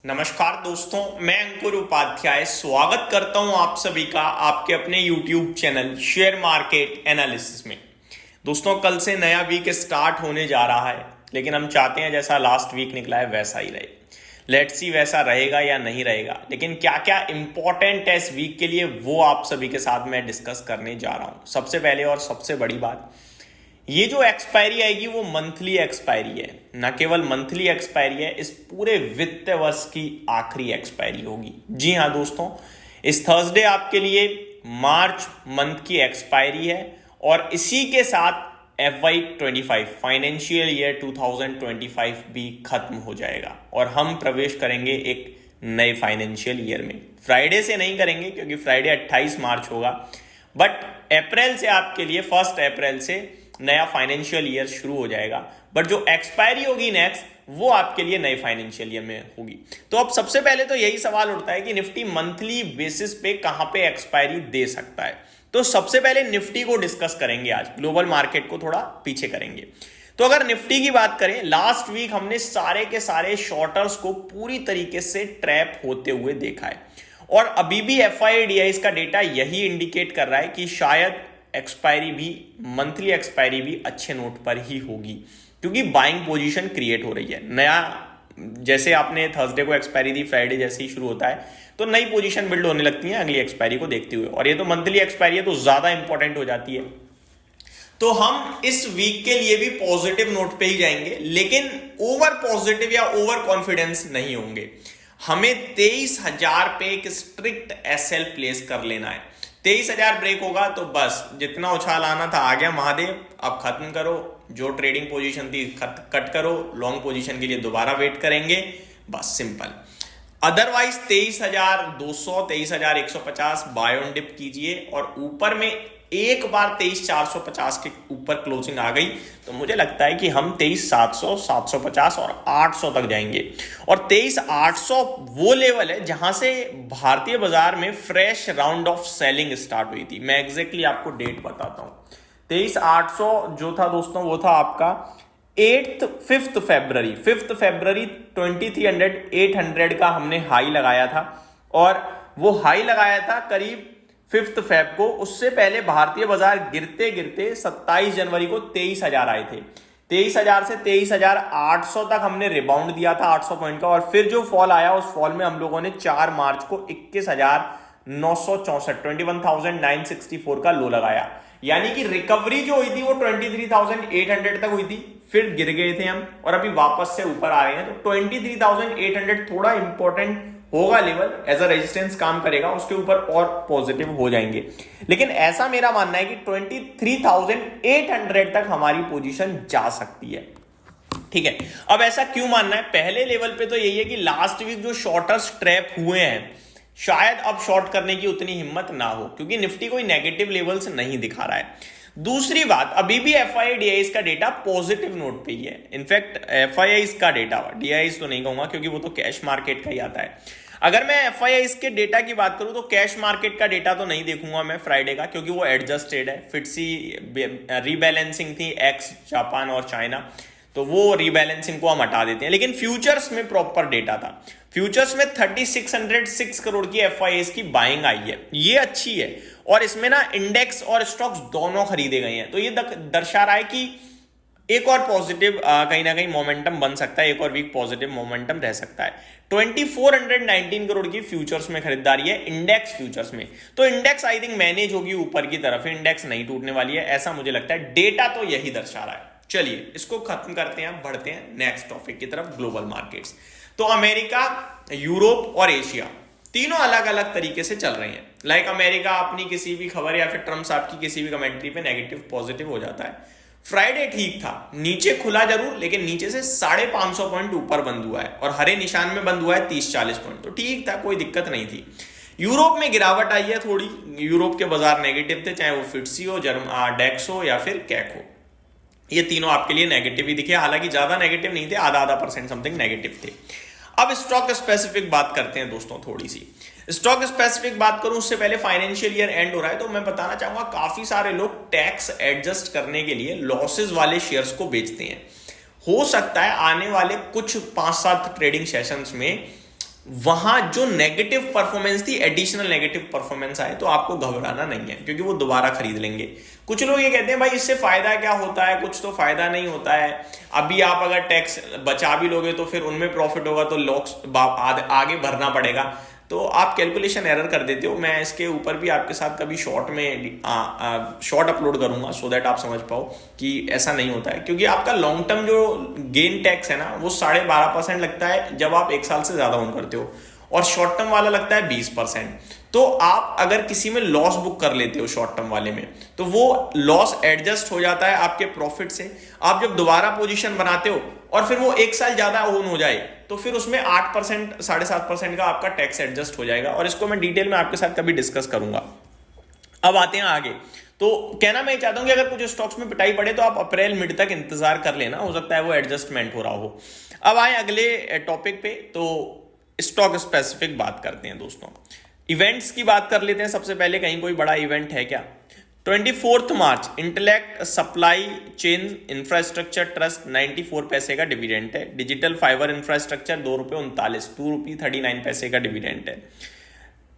नमस्कार दोस्तों, मैं अंकुर उपाध्याय स्वागत करता हूं आप सभी का आपके अपने YouTube channel share market analysis में। दोस्तों, कल से नया वीक स्टार्ट होने जा रहा है, लेकिन हम चाहते हैं जैसा लास्ट वीक निकला है वैसा ही रहे। लेट्स सी वैसा रहेगा या नहीं रहेगा, लेकिन क्या क्या इंपॉर्टेंट है इस वीक के लिए वो आप सभी के साथ मैं डिस्कस करने जा रहा हूं। सबसे पहले और सबसे बड़ी बात, ये जो एक्सपायरी आएगी वो मंथली एक्सपायरी है, न केवल मंथली एक्सपायरी है, इस पूरे वित्त वर्ष की आखिरी एक्सपायरी होगी। जी हाँ दोस्तों, इस थर्सडे आपके लिए मार्च मंथ की एक्सपायरी है और इसी के साथ FY25 फाइनेंशियल ईयर 2025 भी खत्म हो जाएगा और हम प्रवेश करेंगे एक नए फाइनेंशियल ईयर में। फ्राइडे से नहीं करेंगे क्योंकि फ्राइडे 28 मार्च होगा, बट अप्रैल से आपके लिए 1 अप्रैल से नया फाइनेंशियल ईयर शुरू हो जाएगा। बट जो एक्सपायरी होगी नेक्स्ट, वो आपके लिए नए फाइनेंशियल ईयर में होगी। तो अब सबसे पहले तो यही सवाल उठता है कि निफ्टी मंथली बेसिस पे कहां पे एक्सपायरी दे सकता है। तो सबसे पहले निफ्टी को डिस्कस करेंगे आज, ग्लोबल मार्केट को थोड़ा पीछे करेंगे। तो अगर निफ्टी की बात करें, लास्ट वीक हमने सारे के सारे शॉर्टर्स को पूरी तरीके से ट्रैप होते हुए देखा है और अभी भी FIDIs का डेटा यही इंडिकेट कर रहा है कि शायद एक्सपायरी भी, मंथली एक्सपायरी भी अच्छे नोट पर ही होगी, क्योंकि बाइंग पोजीशन क्रिएट हो रही है। नया, जैसे आपने थर्सडे को एक्सपायरी दी, फ्राइडे जैसे ही शुरू होता है तो नई पोजीशन बिल्ड होने लगती है अगली एक्सपायरी को देखते हुए, और ये तो मंथली एक्सपायरी है तो ज्यादा इंपॉर्टेंट हो जाती है। तो हम इस वीक के लिए भी पॉजिटिव नोट पे ही जाएंगे, लेकिन ओवर पॉजिटिव या ओवर कॉन्फिडेंस नहीं होंगे। हमें 23,000 पे एक स्ट्रिक्ट SL प्लेस कर लेना है। 23,000 ब्रेक होगा तो बस जितना उछाल आना था आ गया महादेव, अब खत्म करो, जो ट्रेडिंग पोजीशन थी कट करो, लॉन्ग पोजीशन के लिए दोबारा वेट करेंगे, बस simple. Otherwise 23,200 23,150 buy on dip कीजिए और ऊपर में एक बार 23,450 के ऊपर क्लोजिंग आ गई तो मुझे लगता है कि हम 23,700 750 और 800 तक जाएंगे। और 23,800 वो लेवल है जहां से भारतीय बाजार में fresh round of selling start हुई थी। मैं एग्जैक्टली आपको डेट बताता हूं। 23,800 जो था दोस्तों, वो था आपका 5 फरवरी 2300 का हमने हाई लगाया था, और वो हाई लगाया था करीब 5 फेब को। उससे पहले भारतीय बाजार गिरते गिरते 27 जनवरी को 23,000 आए थे। 23,000 से 23,800 तक हमने रिबाउंड दिया था 800 पॉइंट का, और फिर जो फॉल आया उस फॉल में हम लोगों ने 4 मार्च को 21,964 21,964 का लो लगाया। यानी कि रिकवरी जो हुई थी वो 23,800 तक हुई थी, फिर गिर गए थे हम और अभी वापस से ऊपर आ रहे हैं। तो 23,800 थोड़ा इंपॉर्टेंट होगा लेवल, एज अ रेजिस्टेंस काम करेगा, उसके ऊपर और पॉजिटिव हो जाएंगे। लेकिन ऐसा मेरा मानना है कि 23,800 तक हमारी पोजीशन जा सकती है। ठीक है, अब ऐसा क्यों मानना है? पहले लेवल पे तो यही है कि लास्ट वीक जो शॉर्टर्स ट्रैप हुए हैं, शायद अब शॉर्ट करने की उतनी हिम्मत ना हो, क्योंकि निफ्टी कोई नेगेटिव लेवल्स नहीं दिखा रहा है। दूसरी बात, अभी भी FIDIs का डेटा पॉजिटिव नोट पे ही है। इनफैक्ट FIIs का डेटा, DIs तो नहीं कहूंगा क्योंकि वो तो कैश मार्केट का ही आता है। अगर मैं FIIs के डेटा की बात करूं तो कैश मार्केट का डेटा तो नहीं देखूंगा मैं फ्राइडे का, क्योंकि वो एडजस्टेड है। फिटसी रीबैलेंसिंग थी एक्स जापान और चाइना, तो वो रीबैलेंसिंग को हम हटा देते हैं। लेकिन फ्यूचर्स में प्रॉपर डेटा था। फ्यूचर्स में 3606 करोड़ की FIIs की बाइंग आई है, ये अच्छी है, और इसमें ना इंडेक्स और स्टॉक्स दोनों खरीदे गए हैं। तो ये दर्शा रहा है कि एक और पॉजिटिव कहीं ना कहीं मोमेंटम बन सकता है, एक और वीक पॉजिटिव मोमेंटम रह सकता है। 2419 करोड़ की फ्यूचर्स में खरीदारी है, इंडेक्स फ्यूचर्स में। तो इंडेक्स आई थिंक मैनेज होगी ऊपर की तरफ, इंडेक्स नहीं टूटने वाली है, ऐसा मुझे लगता है। डेटा तो यही दर्शा रहा है। चलिए इसको खत्म करते हैं, बढ़ते हैं नेक्स्ट टॉपिक की तरफ, ग्लोबल मार्केट्स। तो अमेरिका, यूरोप और एशिया तीनों अलग अलग तरीके से चल रहे हैं। लाइक अमेरिका अपनी किसी भी खबर या फिर ट्रम्प साहब की किसी भी कमेंट्री पे नेगेटिव पॉजिटिव हो जाता है। फ्राइडे ठीक था, नीचे खुला जरूर, लेकिन नीचे से 550 पॉइंट ऊपर बंद हुआ है और हरे निशान में बंद हुआ है 30-40 पॉइंट, तो ठीक था, कोई दिक्कत नहीं थी। यूरोप में गिरावट आई है थोड़ी, यूरोप के बाजार नेगेटिव थे, चाहे वो फिटसी हो, डेक्स हो या फिर कैक हो, ये तीनों आपके लिए नेगेटिव ही दिखे। हालांकि ज्यादा नेगेटिव नहीं थे, आधा % समथिंग नेगेटिव थे। अब स्टॉक स्पेसिफिक बात करते हैं दोस्तों, थोड़ी सी स्टॉक स्पेसिफिक बात करूं उससे पहले फाइनेंशियल ईयर एंड हो रहा है, तो मैं बताना चाहूंगा काफी सारे लोग टैक्स एडजस्ट करने के लिए लॉसेस वाले शेयर्स को बेचते हैं। हो सकता है आने वाले कुछ 5-7 ट्रेडिंग सेशंस में वहां जो नेगेटिव परफॉर्मेंस थी, एडिशनल नेगेटिव परफॉर्मेंस आए, तो आपको घबराना नहीं है, क्योंकि वो दोबारा खरीद लेंगे। कुछ लोग ये कहते हैं भाई इससे फायदा क्या होता है, कुछ तो फायदा नहीं होता है। अभी आप अगर टैक्स बचा भी लोगे तो फिर उनमें प्रॉफिट होगा तो लॉस आगे भरना पड़ेगा। तो आप कैलकुलेशन एरर कर देते हो। मैं इसके ऊपर भी आपके साथ कभी शॉर्ट में शॉर्ट अपलोड करूंगा, सो दैट आप समझ पाओ कि ऐसा नहीं होता है। क्योंकि आपका लॉन्ग टर्म जो गेन टैक्स है ना, वो 12.5% लगता है जब आप 1 साल से ज्यादा ओन करते हो, और शॉर्ट टर्म वाला लगता है 20%। तो आप अगर किसी में लॉस बुक कर लेते हो शॉर्ट टर्म वाले में, तो वो लॉस एडजस्ट हो जाता है आपके प्रॉफिट से। आप जब दोबारा पोजीशन बनाते हो और फिर वो 1 साल ज्यादा ओन हो जाए, तो फिर उसमें 8%, 7.5% का आपका टैक्स एडजस्ट हो जाएगा। और इसको मैं डिटेल में आपके साथ कभी डिस्कस करूंगा। अब आते हैं आगे। तो कहना मैं चाहता हूं कि अगर कुछ स्टॉक्स में पिटाई पड़े तो आप अप्रैल मिड तक इंतजार कर लेना, हो सकता है वो एडजस्टमेंट हो रहा हो। अब आए अगले टॉपिक पे, तो स्टॉक स्पेसिफिक बात करते हैं दोस्तों। इवेंट्स की बात कर लेते हैं। सबसे पहले कहीं कोई बड़ा इवेंट है क्या? 24 मार्च intellect supply chain infrastructure trust 94 पैसे का डिविडेंड है। डिजिटल फाइबर इंफ्रास्ट्रक्चर ₹2.39 का डिविडेंड है।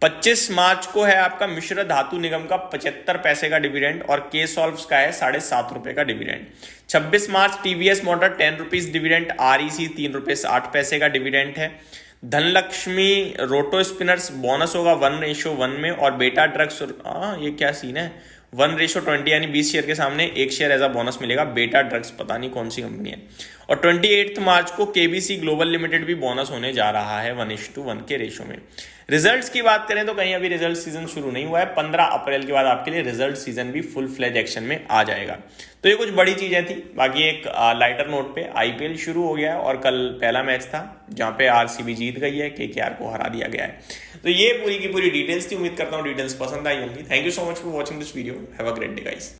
25 मार्च को है आपका मिश्र धातु निगम का 75 पैसे का डिविडेंड, और के सॉल्व्स का है ₹7.5 का डिविडेंड। 26 मार्च टीवीएस मोटर ₹10 डिविडेंड, आरईसी ₹3.60 का डिविडेंड है। धनलक्ष्मी रोटो स्पिनर्स बोनस होगा 1:1 में, और बेटा ड्रग्स, ये क्या सीन है, 1:20 यानी 20 शेयर के सामने 1 शेयर एज अ बोनस मिलेगा। बेटा ड्रग्स पता नहीं कौन सी कंपनी है। और 28 मार्च को केबीसी ग्लोबल लिमिटेड भी बोनस होने जा रहा है 1:1 के रेशो में। रिजल्ट्स की बात करें तो कहीं अभी रिजल्ट सीजन शुरू नहीं हुआ है। 15 अप्रैल के बाद आपके लिए रिजल्ट सीजन भी फुल फ्लेज एक्शन में आ जाएगा। तो ये कुछ बड़ी चीजें थी। बाकी एक लाइटर नोट पे आईपीएल शुरू हो गया है, और कल पहला मैच था जहां पे आरसीबी जीत गई है, केकेआर को हरा दिया गया है। तो ये पूरी की पूरी डिटेल्स थी। उम्मीद करता हूँ डिटेल्स पसंद आई होंगी। Thank you so much for watching this video. Have a great day guys.